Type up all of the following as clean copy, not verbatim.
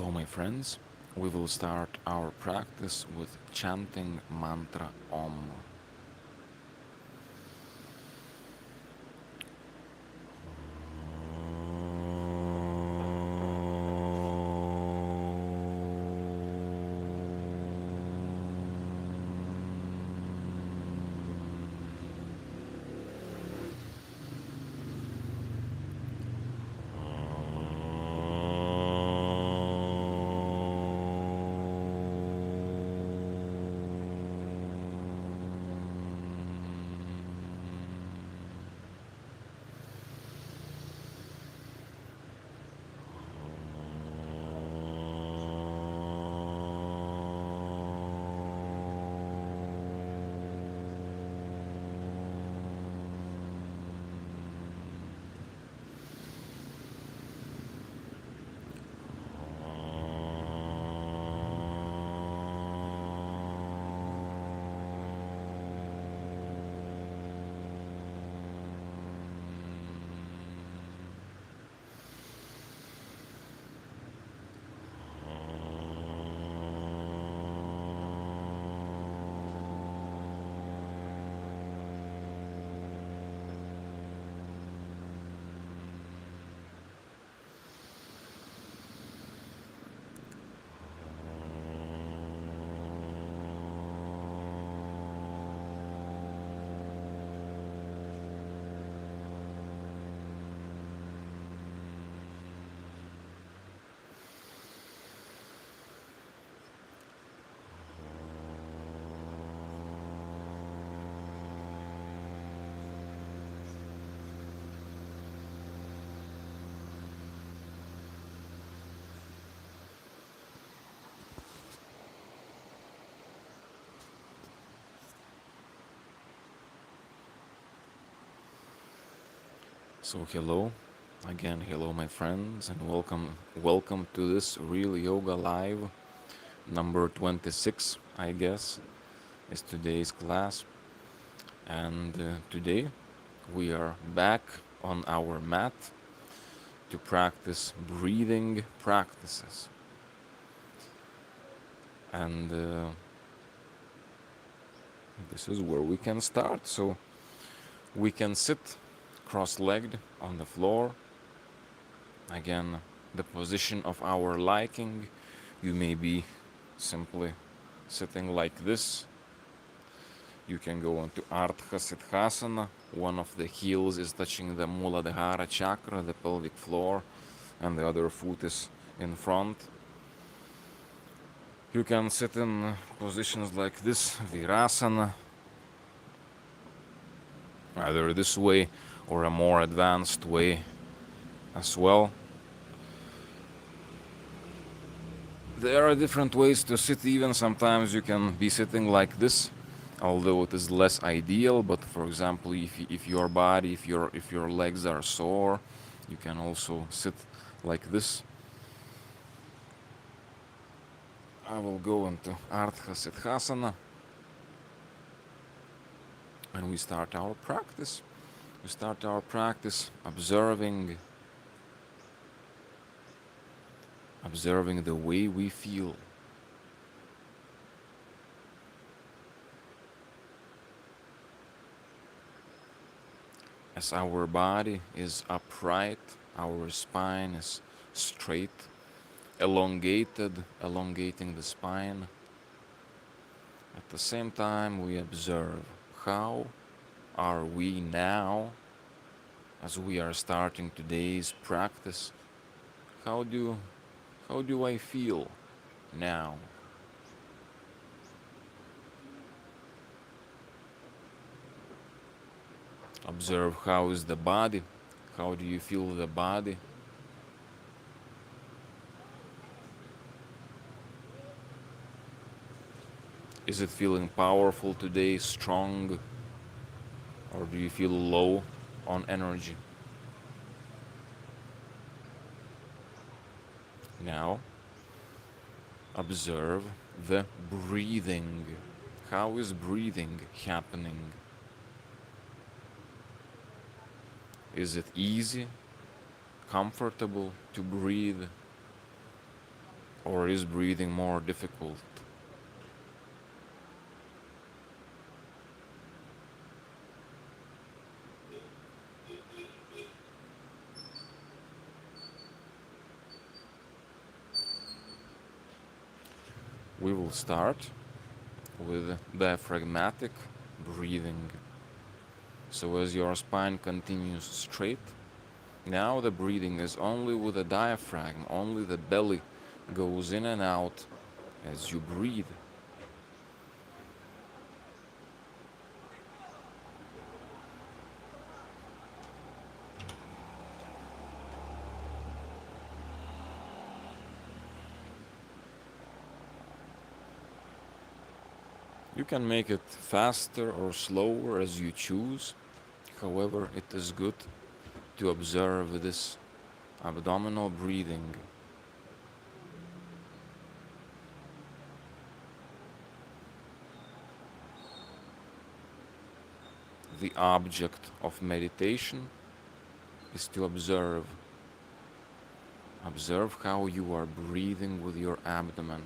Hello, my friends. We will start our practice with chanting mantra Om. So hello, again hello my friends and welcome to this Real Yoga Live number 26, I guess, is today's class. And today we are back on our mat to practice breathing practices. And this is where we can start. So we can sit cross-legged on the floor. Again, the position of our liking. You may be simply sitting like this. You can go into Ardha Siddhasana. One of the heels is touching the Muladhara chakra, the pelvic floor, and the other foot is in front. You can sit in positions like this, Virasana, either this way or a more advanced way as well. There are different ways to sit. Even sometimes you can be sitting like this, although it is less ideal. But for example, if your body, if your legs are sore, you can also sit like this. I will go into Ardha Siddhasana and we start our practice. We start our practice observing the way we feel. As our body is upright, our spine is straight, elongating the spine. At the same time, we observe how are we now, as we are starting today's practice. How do I feel now? Observe how is the body. How do you feel the body? Is it feeling powerful today, strong? Or do you feel low on energy? Now, observe the breathing. How is breathing happening? Is it easy, comfortable to breathe? Or is breathing more difficult? We will start with diaphragmatic breathing. So as your spine continues straight, now the breathing is only with the diaphragm, only the belly goes in and out as you breathe. You can make it faster or slower as you choose. However, it is good to observe this abdominal breathing. The object of meditation is to observe. Observe how you are breathing with your abdomen.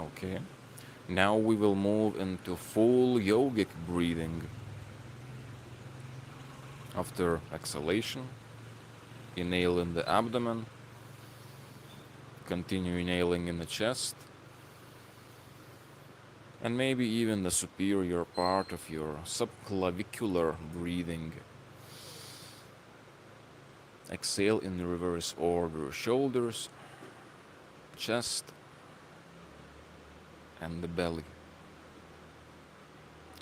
Okay. Now we will move into full yogic breathing. After exhalation, inhale in the abdomen, continue inhaling in the chest, and maybe even the superior part of your subclavicular breathing. Exhale in the reverse order: shoulders, chest, and the belly.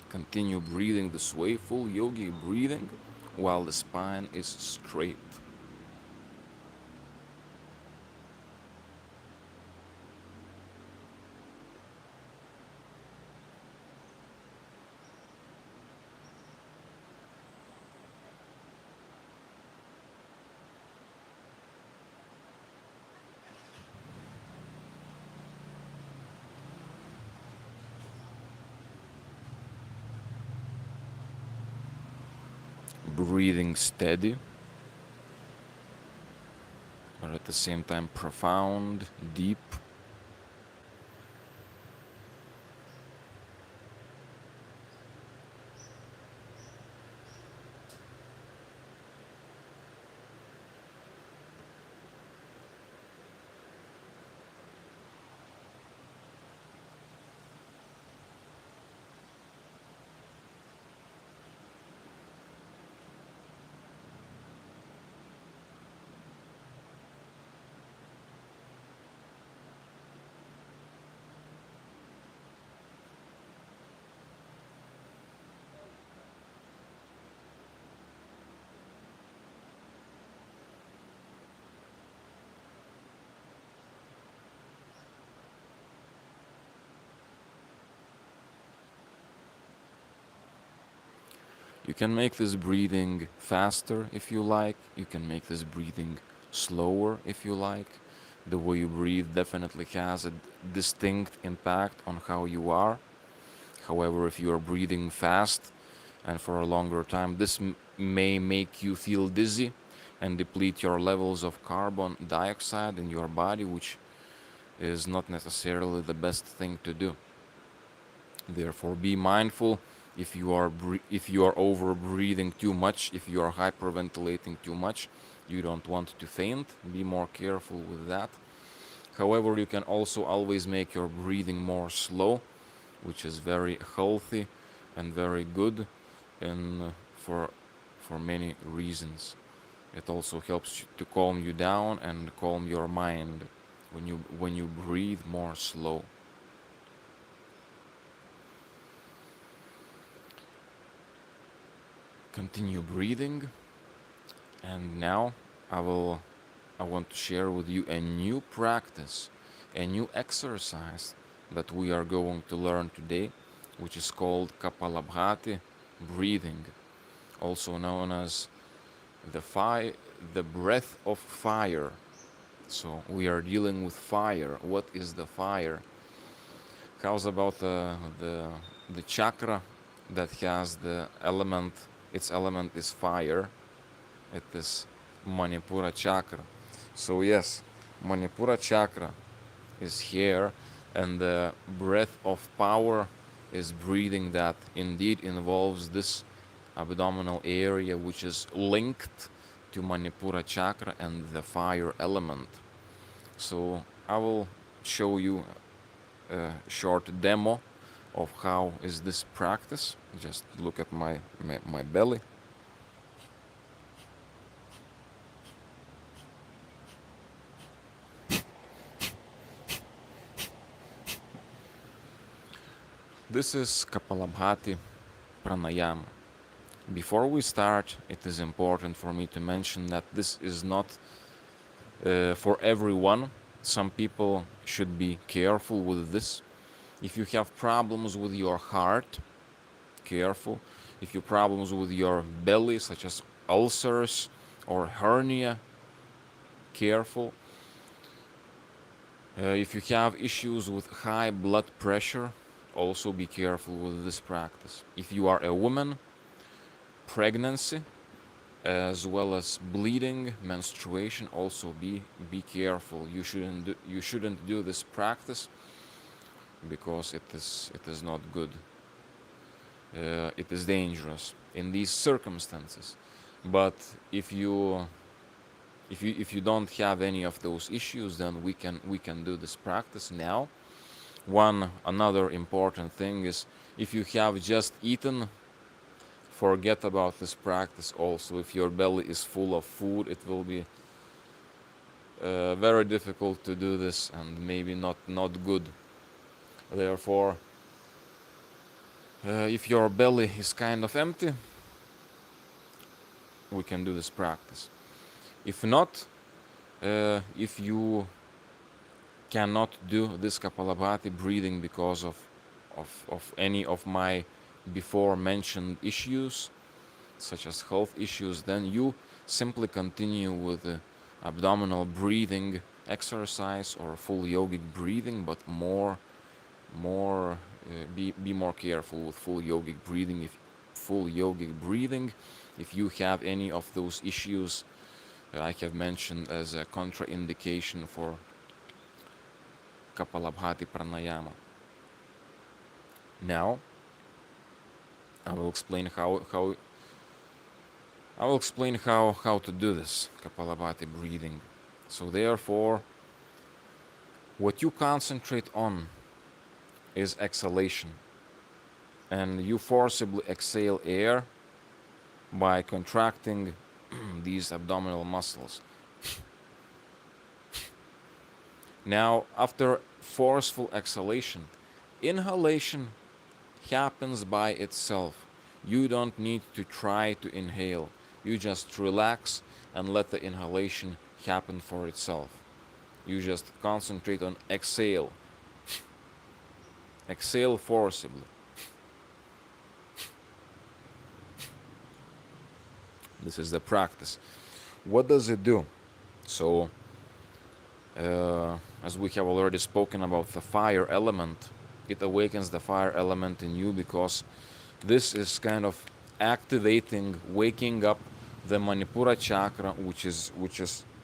Continue breathing this way, full yogi breathing, while the spine is straight. Breathing steady, but at the same time profound, deep. You can make this breathing faster if you like. You can make this breathing slower if you like. The way you breathe definitely has a distinct impact on how you are. However, if you are breathing fast and for a longer time, this may make you feel dizzy and deplete your levels of carbon dioxide in your body, which is not necessarily the best thing to do. Therefore, be mindful if you are over breathing too much, if you are hyperventilating too much. You don't want to faint. Be more careful with that. However, you can also always make your breathing more slow, which is very healthy and very good, and for many reasons. It also helps to calm you down and calm your mind when you breathe more slow. Continue breathing, and now I want to share with you a new practice, a new exercise that we are going to learn today, which is called Kapalabhati breathing, also known as the breath of fire. So we are dealing with fire. What is the fire? How's about the the chakra that has the element, its element is fire. It is Manipura chakra. So yes, Manipura chakra is here, and the breath of power is breathing that indeed involves this abdominal area, which is linked to Manipura chakra and the fire element. So I will show you a short demo of how is this practice. Just look at my belly. This is Kapalabhati Pranayama. Before we start, it is important for me to mention that this is not for everyone. Some people should be careful with this. If you have problems with your heart, careful. If you have problems with your belly, such as ulcers or hernia, careful. If you have issues with high blood pressure, also be careful with this practice. If you are a woman, pregnancy, as well as bleeding, menstruation, also be careful. You shouldn't do this practice because it is not good. It is dangerous in these circumstances. But if you don't have any of those issues, then we can do this practice now. Another important thing is, if you have just eaten, forget about this practice also. If your belly is full of food, it will be very difficult to do this, and maybe not good. Therefore, if your belly is kind of empty, we can do this practice. If not, if you cannot do this Kapalabhati breathing because of any of my before mentioned issues, such as health issues, then you simply continue with the abdominal breathing exercise or full yogic breathing, but be more careful with full yogic breathing. If you have any of those issues I have mentioned as a contraindication for Kapalabhati Pranayama. Now, I will explain how to do this Kapalabhati breathing. So therefore, what you concentrate on is exhalation, and you forcibly exhale air by contracting these abdominal muscles. Now, after forceful exhalation, inhalation happens by itself. You don't need to try to inhale. You just relax and let the inhalation happen for itself. You just concentrate on exhale. Exhale forcibly. This is the practice. What does it do? So, as we have already spoken about the fire element, it awakens the fire element in you, because this is kind of activating, waking up the Manipura chakra, which is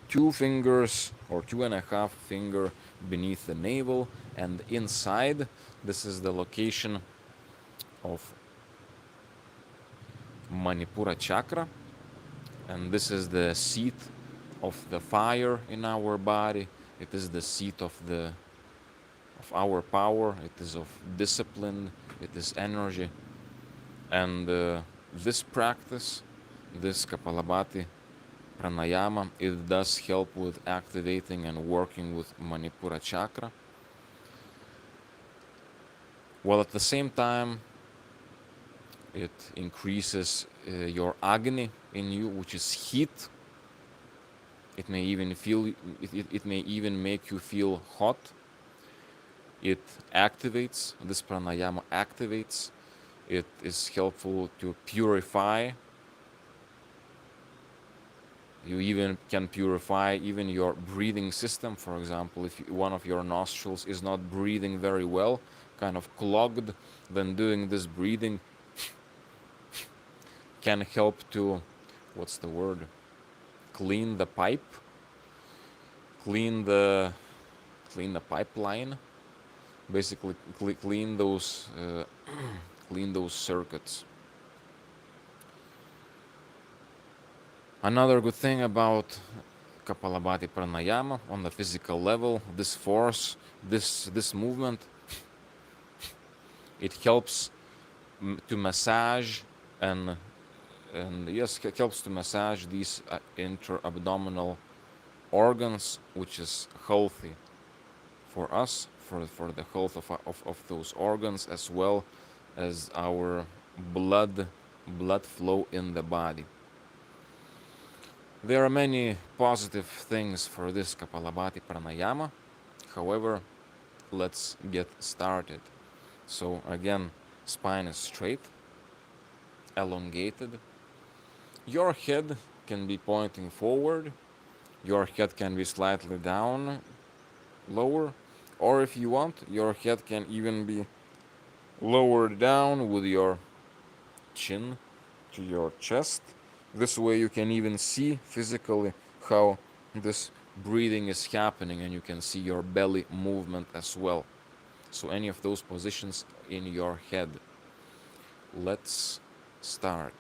2 fingers or 2.5 finger beneath the navel, and inside. This is the location of Manipura chakra, and this is the seat of the fire in our body. It is the seat of our power. It is of discipline. It is energy. And this practice, this Kapalabhati Pranayama, it does help with activating and working with Manipura chakra, while at the same time it increases your Agni in you, which is heat. It may even make you feel hot. It activates, this pranayama activates. It is helpful to purify. You even can purify even your breathing system. For example, if one of your nostrils is not breathing very well, kind of clogged, then doing this breathing can help to, what's the word, clean the pipe, clean the pipeline, basically clean those clean those circuits. Another good thing about Kapalabhati Pranayama on the physical level, this force, this movement, it helps to massage and yes, helps to massage these intra-abdominal organs, which is healthy for us, for the health of those organs, as well as our blood flow in the body. There are many positive things for this Kapalabhati Pranayama. However, let's get started. So again, spine is straight, elongated. Your head can be pointing forward. Your head can be slightly down, lower. Or if you want, your head can even be lowered down with your chin to your chest. This way you can even see physically how this breathing is happening, and you can see your belly movement as well. So any of those positions in your head. Let's start.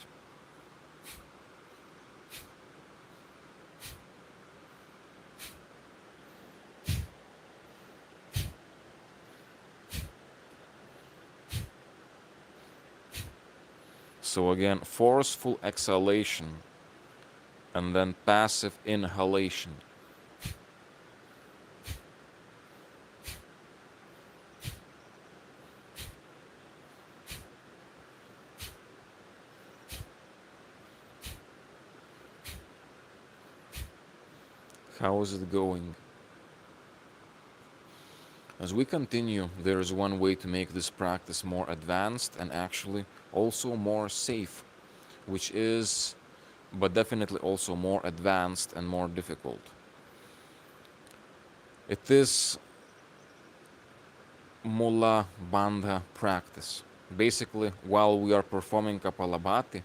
So again, forceful exhalation and then passive inhalation. How is it going? As we continue, there is one way to make this practice more advanced and actually also more safe, which is, but definitely also more advanced and more difficult. It is Mula Bandha practice. Basically, while we are performing Kapalabhati,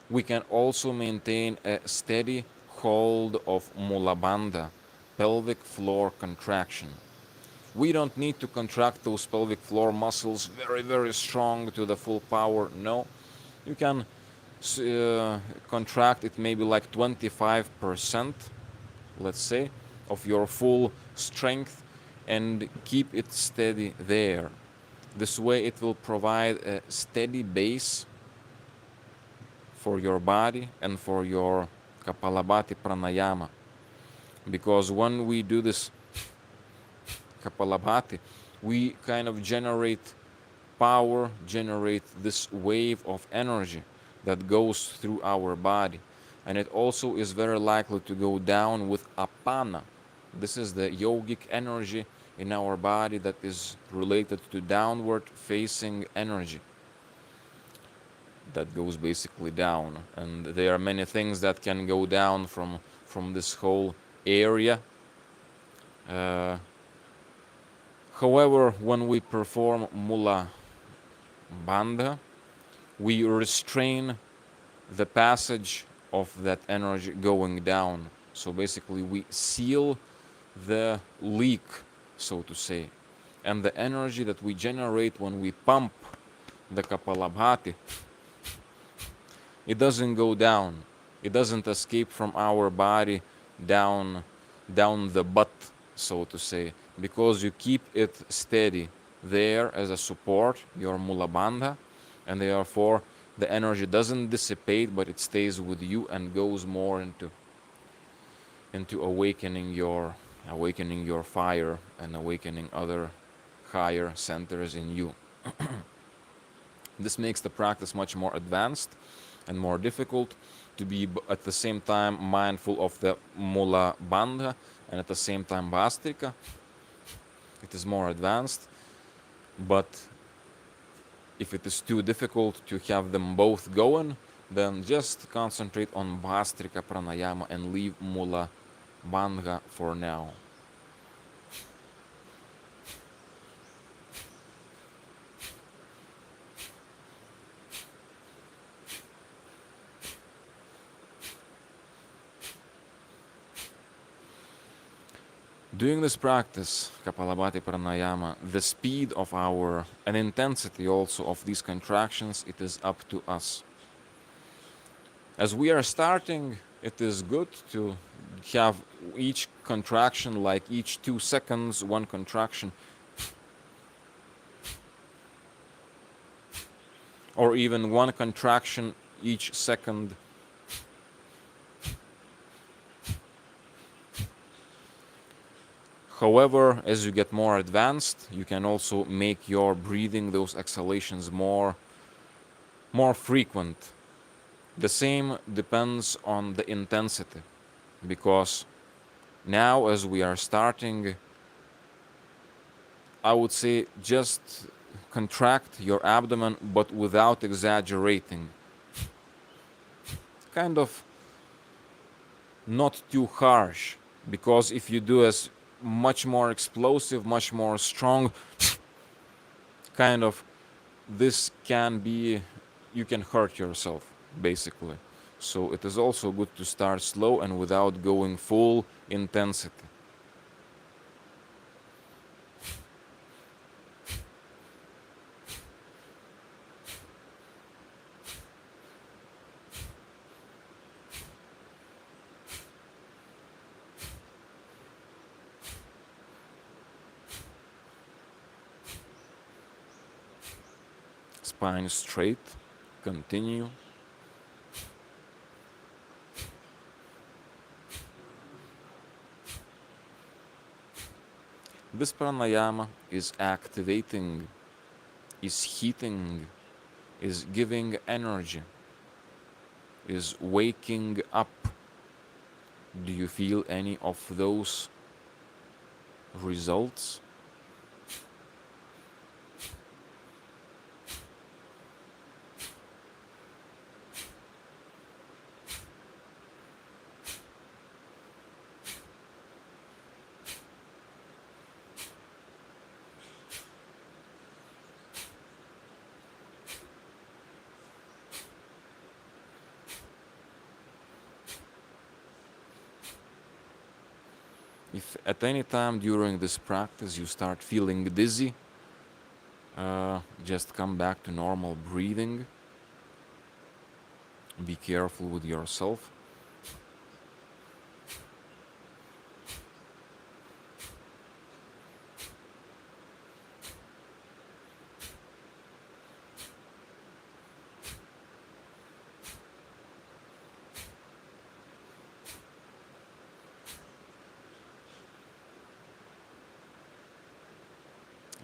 we can also maintain a steady hold of Mula Bandha, pelvic floor contraction. We don't need to contract those pelvic floor muscles very, very strong to the full power. No, you can contract it maybe like 25%, let's say, of your full strength, and keep it steady there. This way it will provide a steady base for your body and for your Kapalabhati Pranayama. Because when we do this Kapalabhati, we kind of generate power, generate this wave of energy that goes through our body. And it also is very likely to go down with apana. This is the yogic energy in our body that is related to downward facing energy that goes basically down. And there are many things that can go down from this whole area. However, when we perform Mula Bandha, we restrain the passage of that energy going down. So basically we seal the leak, so to say. And the energy that we generate when we pump the Kapalabhati, it doesn't go down. It doesn't escape from our body down the butt, so to say, because you keep it steady there as a support, your Mula Bandha, and therefore the energy doesn't dissipate, but it stays with you and goes more into awakening your fire and awakening other higher centers in you. This makes the practice much more advanced and more difficult, to be at the same time mindful of the Mula Bandha and at the same time Bhastrika. It is more advanced, but if it is too difficult to have them both going, then just concentrate on Bhastrika Pranayama and leave Mula Bandha for now. Doing this practice, Kapalabhati Pranayama, the speed of our and intensity also of these contractions, it is up to us. As we are starting, it is good to have each contraction, like each 2 seconds, one contraction, or even one contraction each second. However, as you get more advanced, you can also make your breathing, those exhalations, more frequent. The same depends on the intensity, because now as we are starting, I would say just contract your abdomen, but without exaggerating. Kind of not too harsh, because if you do as much more explosive, much more strong, kind of, this can be, you can hurt yourself, basically. So it is also good to start slow and without going full intensity. Spine straight, continue. This pranayama is activating, is heating, is giving energy, is waking up. Do you feel any of those results? If at any time during this practice you start feeling dizzy, just come back to normal breathing. Be careful with yourself.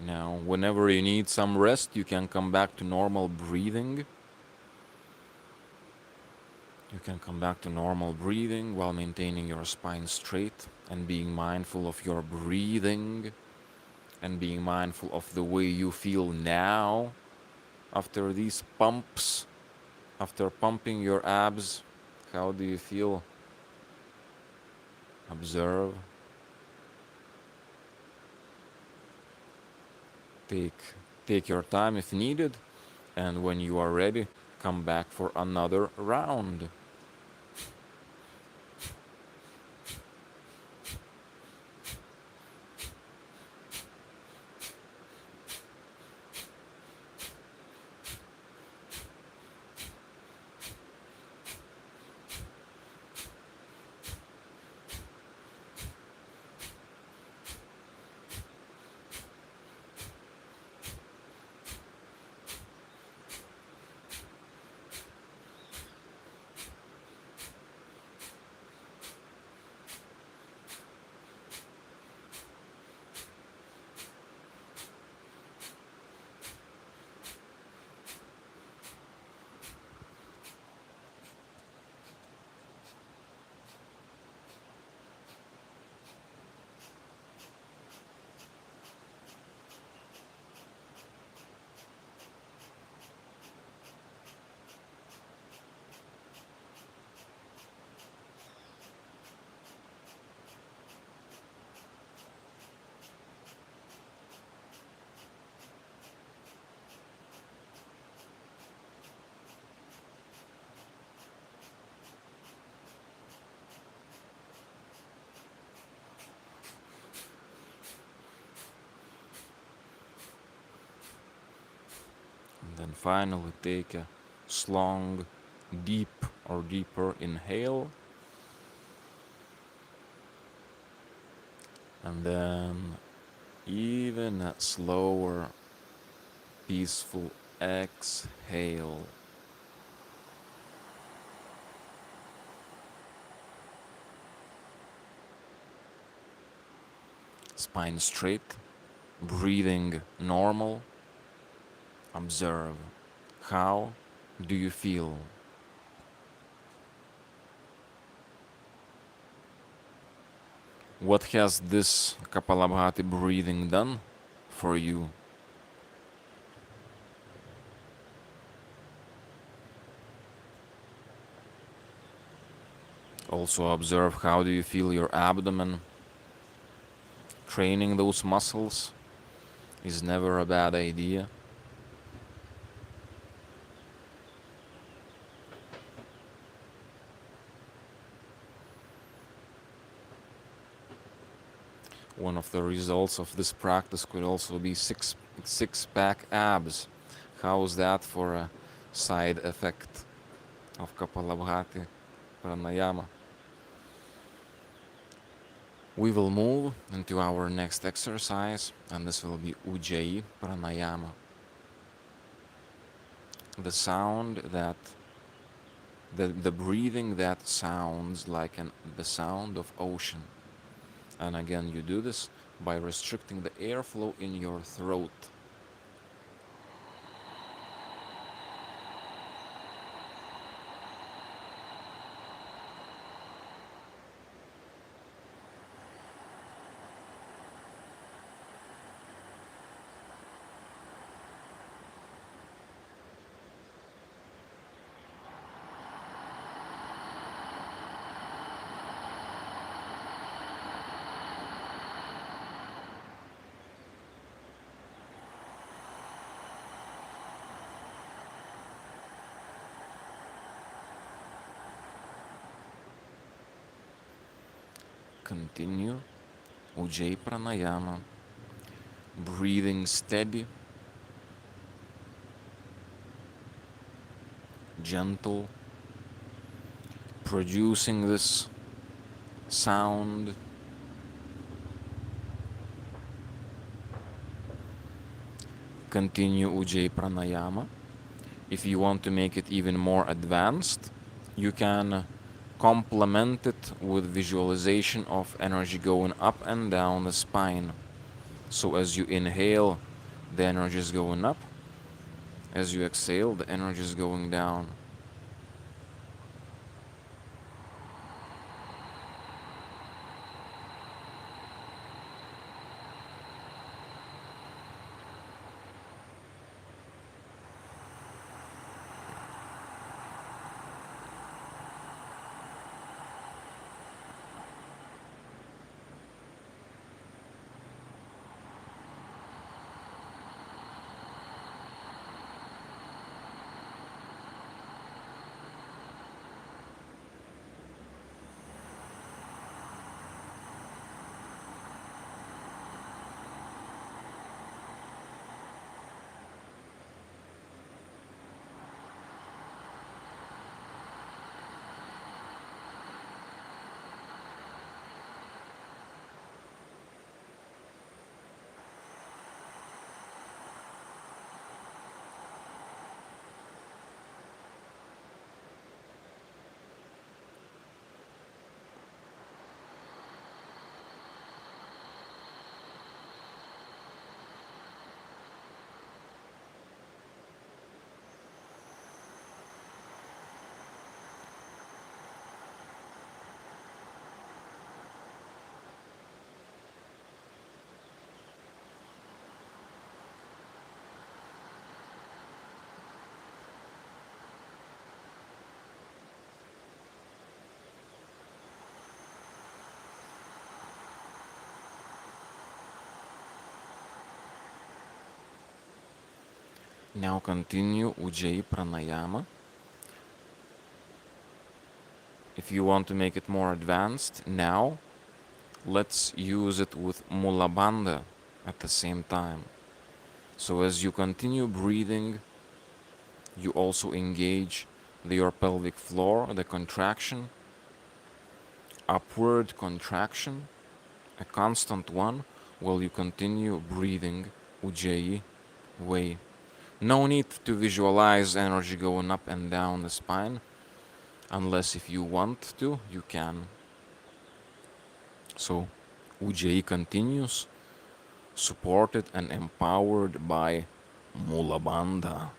Now, whenever you need some rest, you can come back to normal breathing. You can come back to normal breathing while maintaining your spine straight and being mindful of your breathing and being mindful of the way you feel now after these pumps, after pumping your abs. How do you feel? Observe. Take your time if needed, and when you are ready, come back for another round. then finally take a long, deep or deeper inhale, and then even a slower, peaceful exhale. Spine straight, breathing normal. Observe, how do you feel? What has this Kapalabhati breathing done for you? Also observe, how do you feel your abdomen? Training those muscles is never a bad idea. One of the results of this practice could also be six-pack abs. How's that for a side effect of Kapalabhati Pranayama? We will move into our next exercise, and this will be Ujjayi Pranayama. The sound that, the breathing that sounds like the sound of ocean. And again, you do this by restricting the airflow in your throat. Continue Ujjayi Pranayama, breathing steady, gentle, producing this sound. Continue Ujjayi Pranayama. If you want to make it even more advanced, you can complement it with visualization of energy going up and down the spine. So as you inhale, the energy is going up. As you exhale, the energy is going down. Now continue Ujjayi Pranayama. If you want to make it more advanced, now let's use it with Mula Bandha at the same time. So as you continue breathing You also engage your pelvic floor, the contraction, upward contraction, a constant one, while you continue breathing Ujjayi way. No need to visualize energy going up and down the spine, unless if you want to, you can. So Ujjayi continues, supported and empowered by Mula Bandha.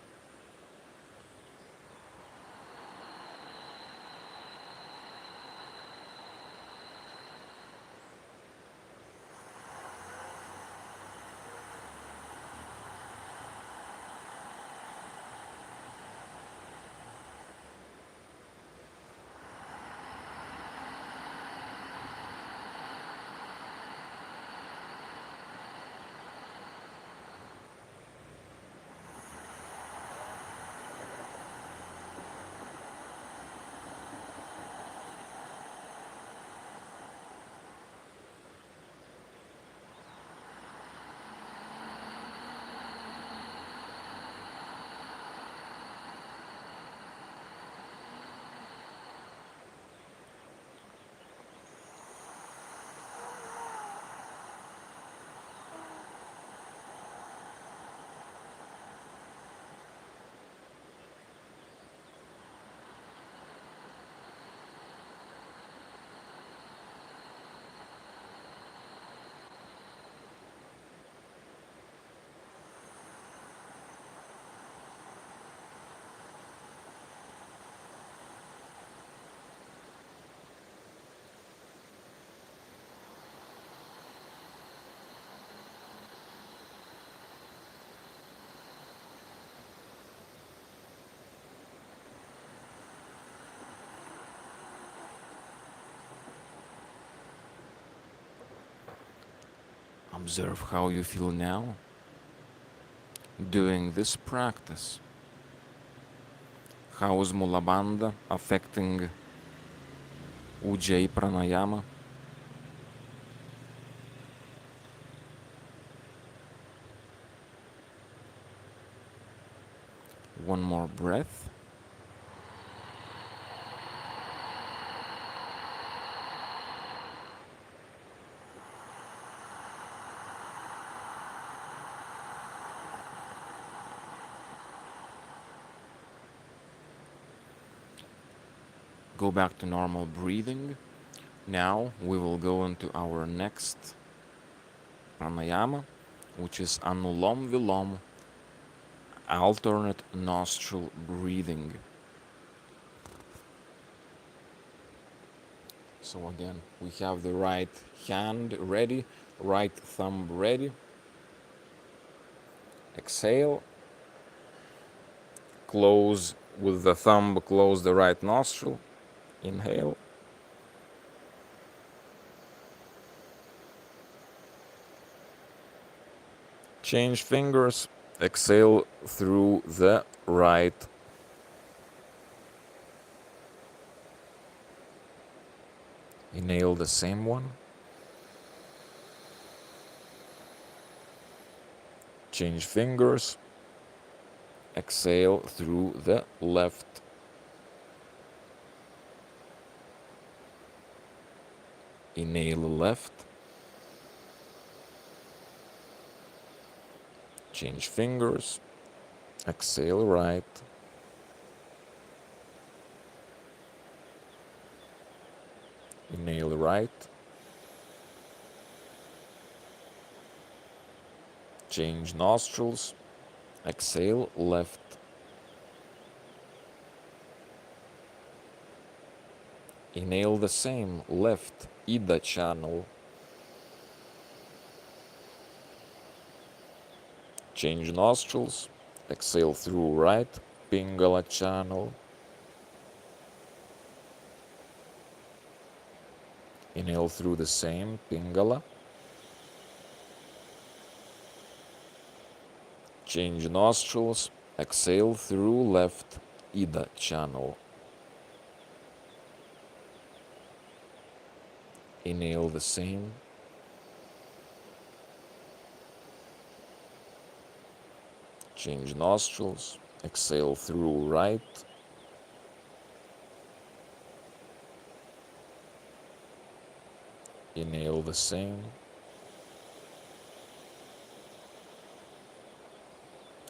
Observe how you feel now doing this practice. How is Mula Bandha affecting Ujjayi Pranayama? One more breath. Go back to normal breathing. Now we will go into our next pranayama, which is Anulom Vilom, alternate nostril breathing. So again, we have the right hand ready, right thumb ready. Exhale. Close with the thumb, close the right nostril. Inhale. Change fingers. Exhale through the right. Inhale the same one. Change fingers. Exhale through the left. Inhale left. Change fingers. Exhale right. Inhale right. Change nostrils. Exhale left. Inhale the same, left, Ida channel. Change nostrils. Exhale through right, Pingala channel. Inhale through the same, Pingala. Change nostrils. Exhale through left, Ida channel. Inhale the same. Change nostrils. Exhale through right. Inhale the same.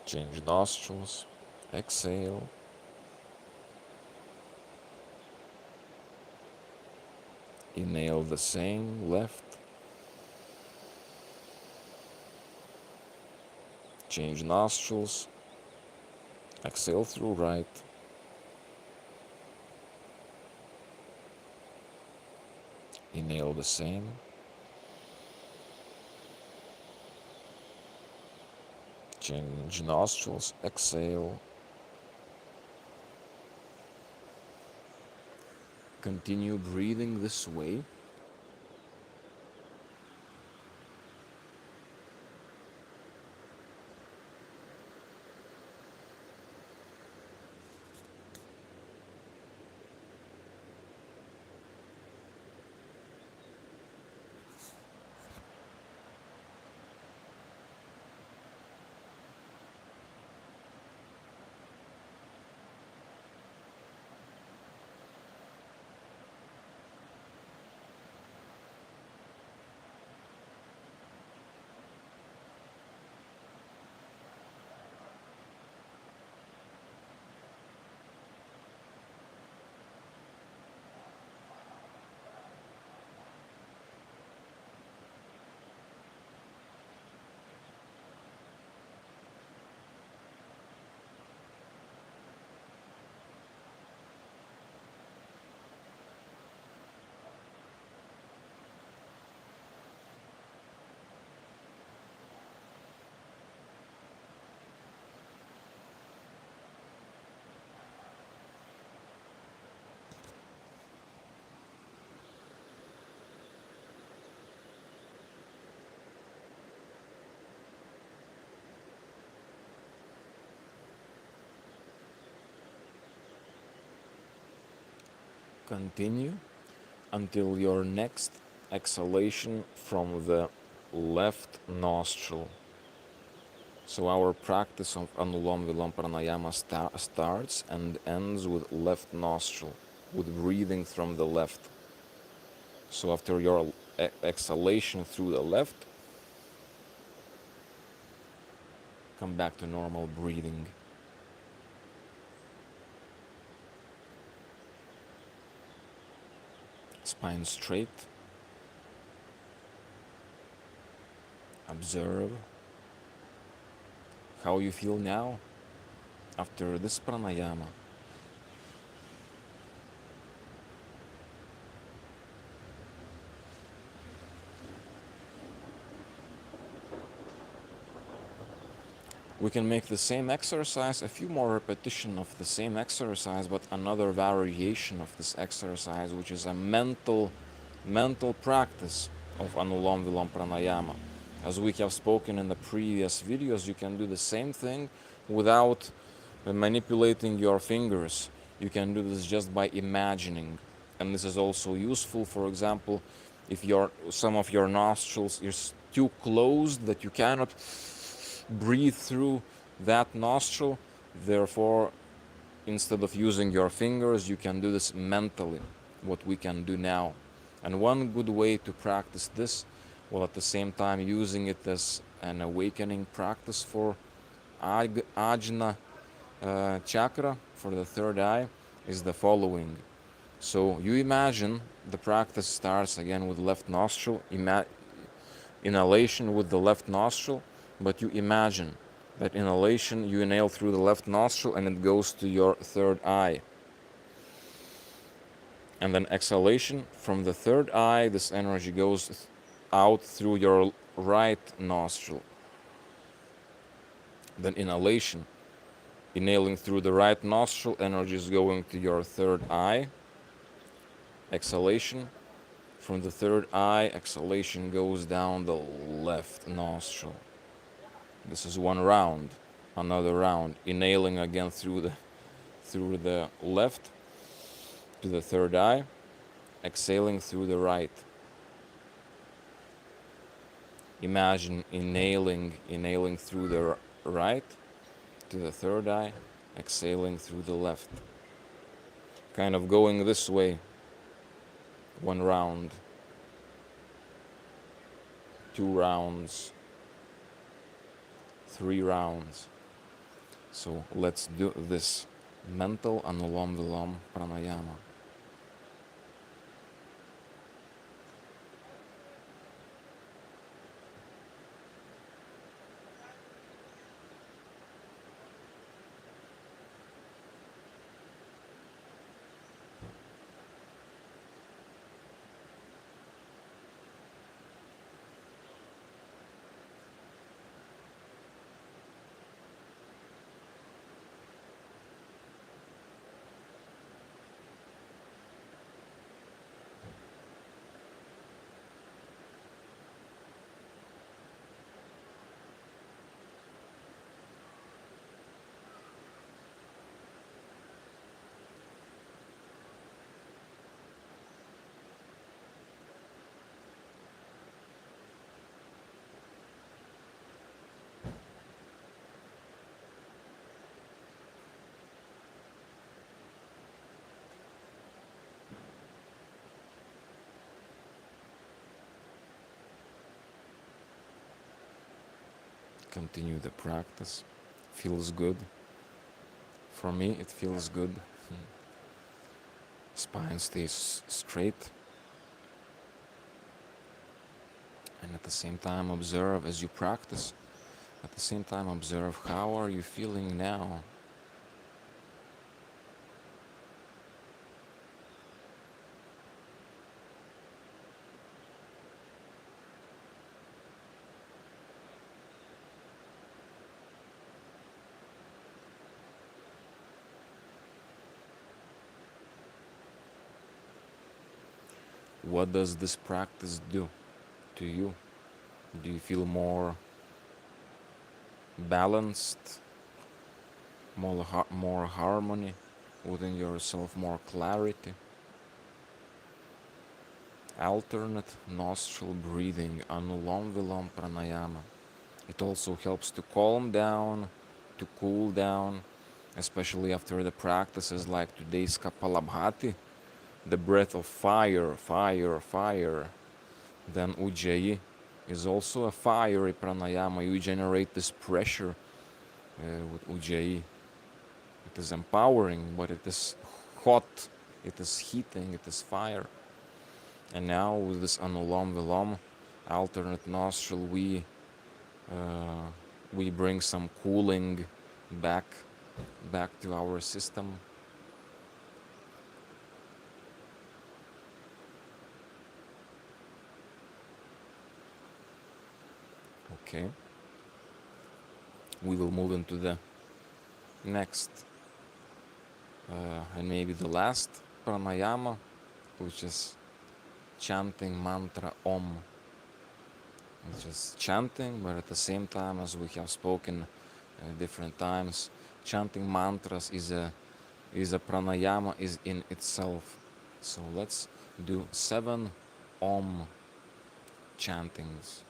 Change nostrils. Exhale. Inhale the same, left. Change nostrils. Exhale through right. Inhale the same. Change nostrils. Exhale. Continue breathing this way. Continue until your next exhalation from the left nostril. So our practice of Anulom Vilom Pranayama starts and ends with left nostril, with breathing from the left. So after your exhalation through the left, come back to normal breathing. Spine straight. Observe how you feel now after this pranayama. We can make the same exercise, a few more repetition of the same exercise, but another variation of this exercise, which is a mental practice of Anulom Vilom Pranayama. As we have spoken in the previous videos, you can do the same thing without manipulating your fingers. You can do this just by imagining. And this is also useful, for example, if some of your nostrils is too closed that you cannot breathe through that nostril. Therefore, instead of using your fingers, you can do this mentally, what we can do now. And one good way to practice this, while at the same time using it as an awakening practice for Ajna chakra, for the third eye, is the following. So you imagine the practice starts again with left nostril, inhalation with the left nostril, but you imagine that inhalation, you inhale through the left nostril and it goes to your third eye. And then exhalation from the third eye, this energy goes out through your right nostril. Then inhalation, inhaling through the right nostril, energy is going to your third eye. Exhalation from the third eye, exhalation goes down the left nostril. This is one round. Another round, inhaling again through the left to the third eye, exhaling through the right. Imagine inhaling through the right to the third eye, exhaling through the left. Kind of going this way. 1 round, 2 rounds, 3 rounds. So let's do this mental Anulom Vilom Pranayama. Continue the practice. Feels good. For me, it feels good. Spine stays straight. And at the same time, observe as you practice. At the same time, observe how are you feeling now. What does this practice do to you? Do you feel more balanced, more harmony within yourself, more clarity? Alternate nostril breathing, Anulom Vilom Pranayama. It also helps to calm down, to cool down, especially after the practices like today's Kapalabhati, the breath of fire, fire, fire. Then Ujjayi is also a fiery pranayama. You generate this pressure with Ujjayi. It is empowering, but it is hot, it is heating, it is fire. And now with this Anulom Vilom, alternate nostril, we bring some cooling back to our system. Okay. We will move into the next and maybe the last pranayama, which is chanting mantra Om, which is chanting, but at the same time, as we have spoken different times, chanting mantras is a pranayama is in itself. So let's do 7 Om chantings.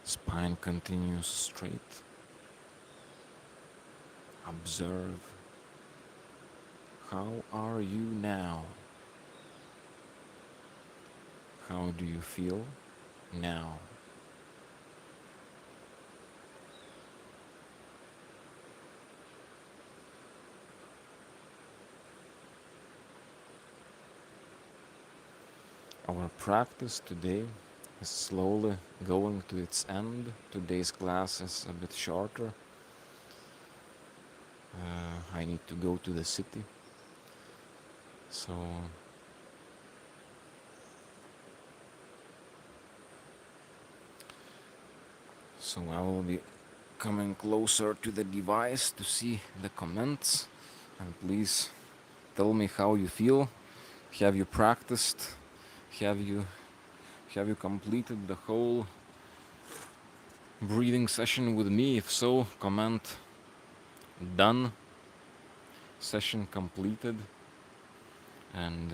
Spine continues straight. Observe. How are you now? How do you feel now? Our practice today is slowly going to its end. Today's class is a bit shorter. I need to go to the city. So I will be coming closer to the device to see the comments. And please tell me how you feel. Have you practiced? Have you completed the whole breathing session with me? If so, comment done. Session completed. And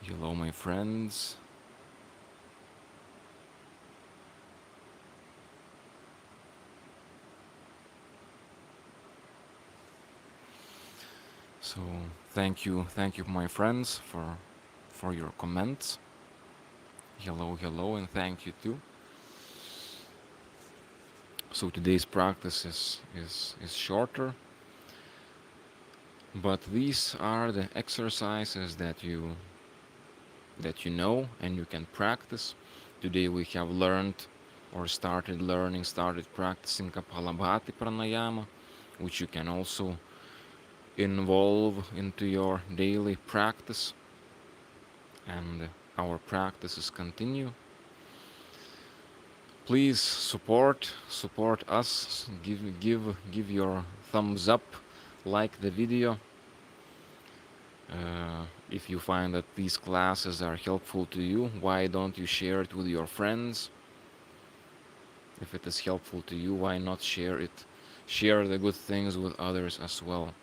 hello, my friends. So thank you, my friends, for your comments. Hello, and thank you too. So today's practice is shorter, but these are the exercises that you know and you can practice. Today we have learned or started practicing Kapalabhati Pranayama, which you can also involve into your daily practice, and our practices continue. Please support us. Give your thumbs up, like the video. If you find that these classes are helpful to you, why don't you share it with your friends? If it is helpful to you, why not share it? Share the good things with others as well.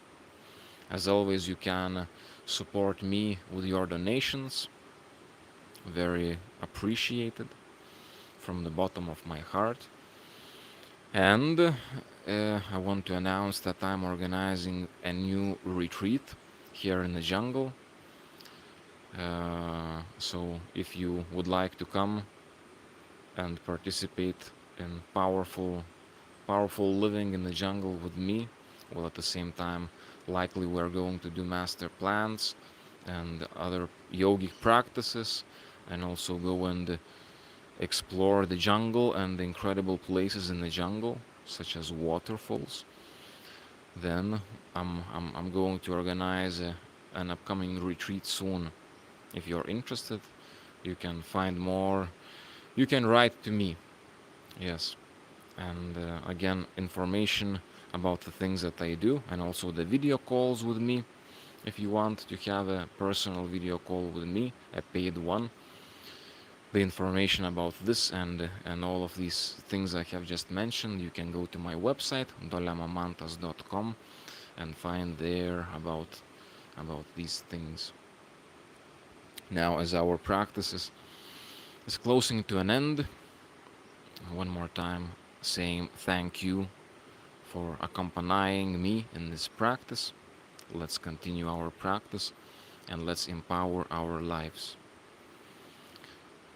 As always, you can support me with your donations. Very appreciated from the bottom of my heart. And I want to announce that I'm organizing a new retreat here in the jungle. So if you would like to come and participate in powerful living in the jungle with me, while at the same time likely we're going to do master plans and other yogic practices, and also go and explore the jungle and the incredible places in the jungle, such as waterfalls. Then I'm going to organize an upcoming retreat soon. If you're interested, you can find more. You can write to me. Yes. And again, information about the things that I do, and also the video calls with me. If you want to have a personal video call with me, a paid one, the information about this and all of these things I have just mentioned, you can go to my website dolamamantas.com and find there about these things. Now, as our practice is closing to an end, one more time saying thank you for accompanying me in this practice. Let's continue our practice and let's empower our lives.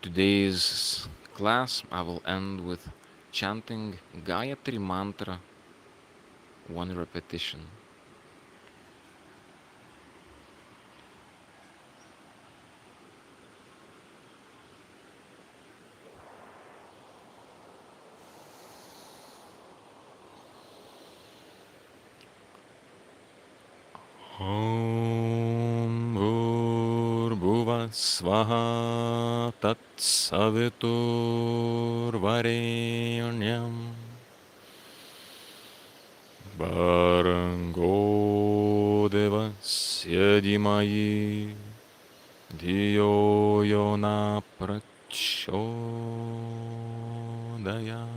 Today's class I will end with chanting Gayatri Mantra, one repetition. Om Bhurбhuva Svaha Tat Savitur Varenyam Bharango Devasya Dhimahi Dhiyo Yona Prachodaya.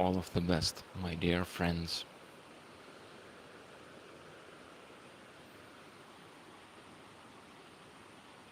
all of the best, my dear friends.